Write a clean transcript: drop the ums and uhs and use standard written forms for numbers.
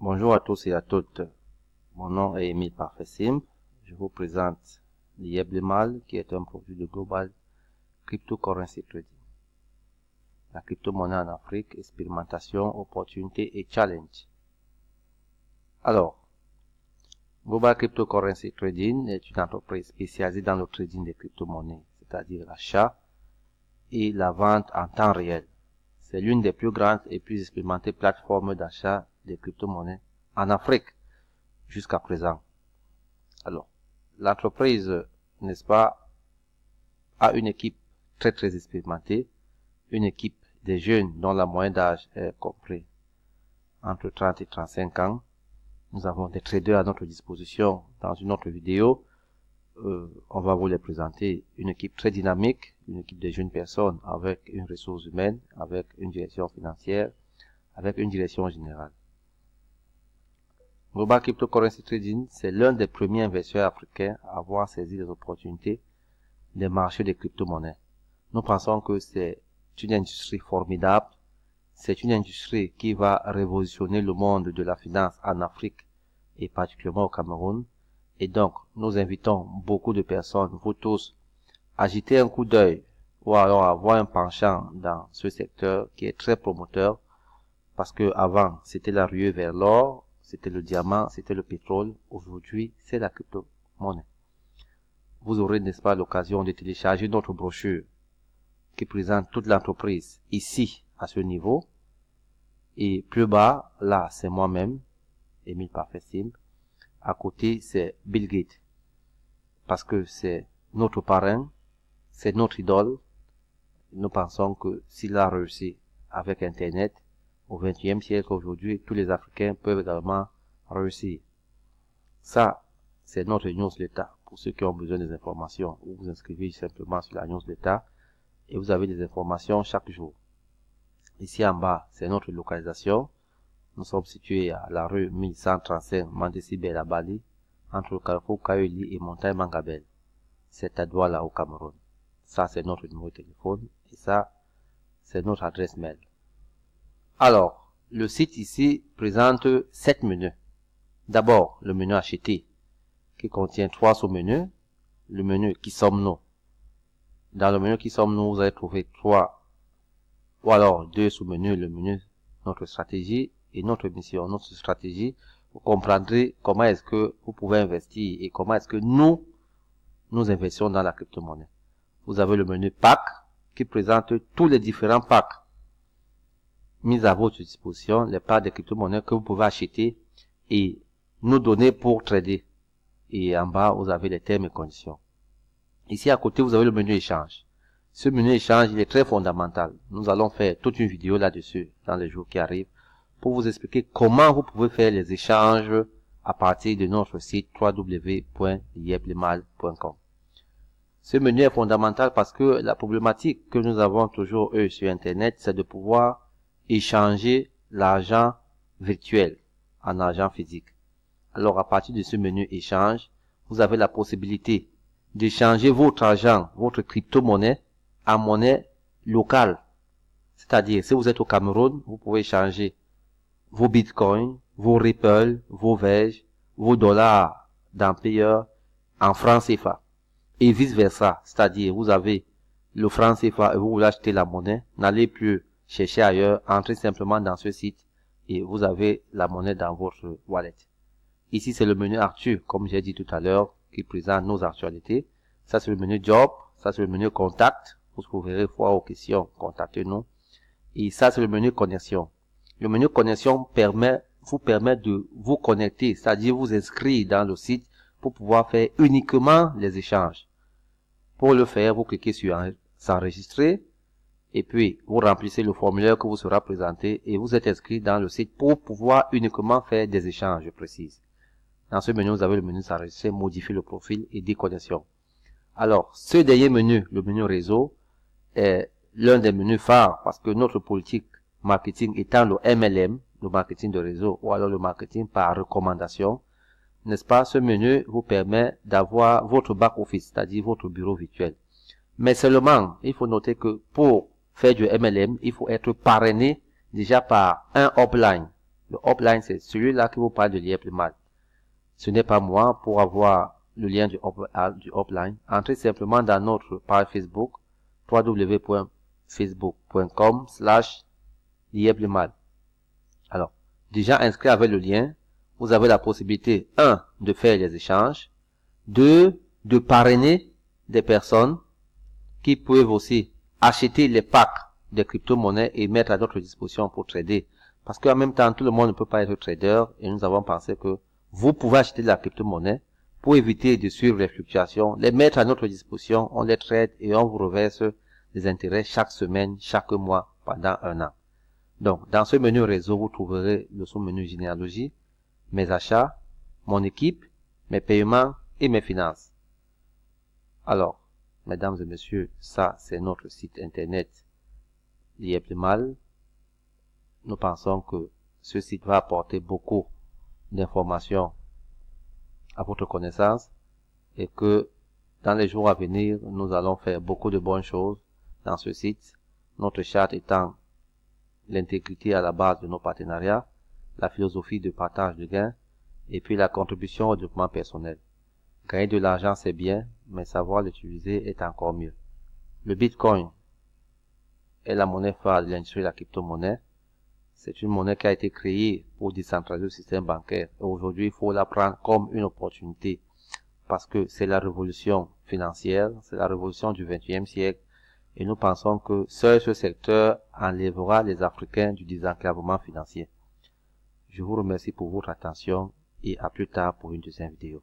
Bonjour à tous et à toutes. Mon nom est Emile Parfait Simple. Je vous présente l'IEBLEMAL qui est un produit de Global Cryptocurrency Trading. La crypto-monnaie en Afrique, expérimentation, opportunité et challenge. Alors, Global Cryptocurrency Trading est une entreprise spécialisée dans le trading des crypto-monnaies, c'est-à-dire l'achat et la vente en temps réel. C'est l'une des plus grandes et plus expérimentées plateformes d'achat des crypto-monnaies en Afrique jusqu'à présent. Alors, l'entreprise, n'est-ce pas, a une équipe très expérimentée, une équipe des jeunes dont la moyenne d'âge est compris entre 30 et 35 ans. Nous avons des traders à notre disposition dans une autre vidéo. On va vous les présenter. Une équipe très dynamique, une équipe de jeunes personnes avec une ressource humaine, avec une direction financière, avec une direction générale. Global Cryptocurrency Trading, c'est l'un des premiers investisseurs africains à avoir saisi les opportunités des marchés des crypto-monnaies. Nous pensons que c'est une industrie formidable, c'est une industrie qui va révolutionner le monde de la finance en Afrique et particulièrement au Cameroun. Et donc, nous invitons beaucoup de personnes, vous tous, à jeter un coup d'œil ou alors à avoir un penchant dans ce secteur qui est très promoteur parce que avant, c'était la ruée vers l'or, c'était le diamant, c'était le pétrole. Aujourd'hui, c'est la crypto-monnaie. Vous aurez, n'est-ce pas, l'occasion de télécharger notre brochure qui présente toute l'entreprise ici, à ce niveau. Et plus bas, là, c'est moi-même, Emile Parfait Simple. À côté, c'est Bill Gates. Parce que c'est notre parrain, c'est notre idole. Nous pensons que s'il a réussi avec Internet, au XXe siècle aujourd'hui, tous les Africains peuvent également réussir. Ça, c'est notre newsletter. Pour ceux qui ont besoin des informations, vous vous inscrivez simplement sur la newsletter et vous avez des informations chaque jour. Ici en bas, c'est notre localisation. Nous sommes situés à la rue 1135 Mandesibe à Bali, entre le carrefour Kaoli et Montagne Mangabel. C'est à Douala au Cameroun. Ça, c'est notre numéro de téléphone et ça, c'est notre adresse mail. Alors, le site ici présente 7 menus. D'abord, le menu acheter, qui contient 3 sous-menus. Le menu qui sommes-nous. Dans le menu qui sommes-nous, vous allez trouver 3 ou alors 2 sous-menus. Le menu notre stratégie et notre mission. Notre stratégie, vous comprendrez comment est-ce que vous pouvez investir et comment est-ce que nous investissons dans la crypto-monnaie. Vous avez le menu pack qui présente tous les différents packs mis à votre disposition, les packs de crypto-monnaies que vous pouvez acheter et nous donner pour trader. Et en bas, vous avez les termes et conditions. Ici à côté, vous avez le menu échange. Ce menu échange, il est très fondamental. Nous allons faire toute une vidéo là-dessus dans les jours qui arrivent pour vous expliquer comment vous pouvez faire les échanges à partir de notre site www.lieblemal.com. Ce menu est fondamental parce que la problématique que nous avons toujours sur Internet, c'est de pouvoir échanger l'argent virtuel en argent physique. Alors à partir de ce menu échange, vous avez la possibilité d'échanger votre argent, votre crypto-monnaie en monnaie locale. C'est-à-dire, si vous êtes au Cameroun, vous pouvez échanger vos bitcoins, vos Ripple, vos Verge, vos dollars d'un payeur en francs CFA. Et vice versa. C'est-à-dire, vous avez le franc CFA et vous voulez acheter la monnaie, n'allez plus chercher ailleurs, entrez simplement dans ce site et vous avez la monnaie dans votre wallet. Ici, c'est le menu Arthur, comme j'ai dit tout à l'heure, qui présente nos actualités. Ça, c'est le menu Job. Ça, c'est le menu Contact. Vous trouverez foi aux questions, contactez-nous. Et ça, c'est le menu Connexion. Le menu Connexion vous permet de vous connecter, c'est-à-dire vous inscrire dans le site pour pouvoir faire uniquement les échanges. Pour le faire, vous cliquez sur s'enregistrer et puis vous remplissez le formulaire que vous sera présenté et vous êtes inscrit dans le site pour pouvoir uniquement faire des échanges, je précise. Dans ce menu, vous avez le menu s'enregistrer, modifier le profil et déconnexion. Alors, ce dernier menu, le menu réseau, est l'un des menus phares parce que notre politique marketing étant le MLM, le marketing de réseau, ou alors le marketing par recommandation, n'est-ce pas, ce menu vous permet d'avoir votre back-office, c'est-à-dire votre bureau virtuel. Mais seulement, il faut noter que pour faire du MLM, il faut être parrainé déjà par un upline. Le upline, c'est celui-là qui vous parle de l'IEPLMAL. Ce n'est pas moi. Pour avoir le lien du upline, entrez simplement dans notre page Facebook, www.facebook.com/l'IEPLMAL. Alors, déjà inscrit avec le lien, vous avez la possibilité, 1, de faire les échanges, 2, de parrainer des personnes qui peuvent aussi acheter les packs de crypto-monnaies et mettre à notre disposition pour trader. Parce qu'en même temps, tout le monde ne peut pas être trader et nous avons pensé que vous pouvez acheter de la crypto-monnaie pour éviter de suivre les fluctuations, les mettre à notre disposition, on les trade et on vous reverse des intérêts chaque semaine, chaque mois, pendant 1 an. Donc, dans ce menu réseau, vous trouverez le sous-menu généalogie, mes achats, mon équipe, mes paiements et mes finances. Alors, mesdames et messieurs, ça c'est notre site internet l'IEPLMAL. Nous pensons que ce site va apporter beaucoup d'informations à votre connaissance et que dans les jours à venir, nous allons faire beaucoup de bonnes choses dans ce site. Notre charte étant l'intégrité à la base de nos partenariats, la philosophie de partage de gains et puis la contribution au développement personnel. Gagner de l'argent c'est bien, mais savoir l'utiliser est encore mieux. Le Bitcoin est la monnaie phare de l'industrie de la crypto-monnaie. C'est une monnaie qui a été créée pour décentraliser le système bancaire. Et aujourd'hui, il faut la prendre comme une opportunité parce que c'est la révolution financière, c'est la révolution du XXIe siècle. Et nous pensons que seul ce secteur enlèvera les Africains du désenclavement financier. Je vous remercie pour votre attention et à plus tard pour une deuxième vidéo.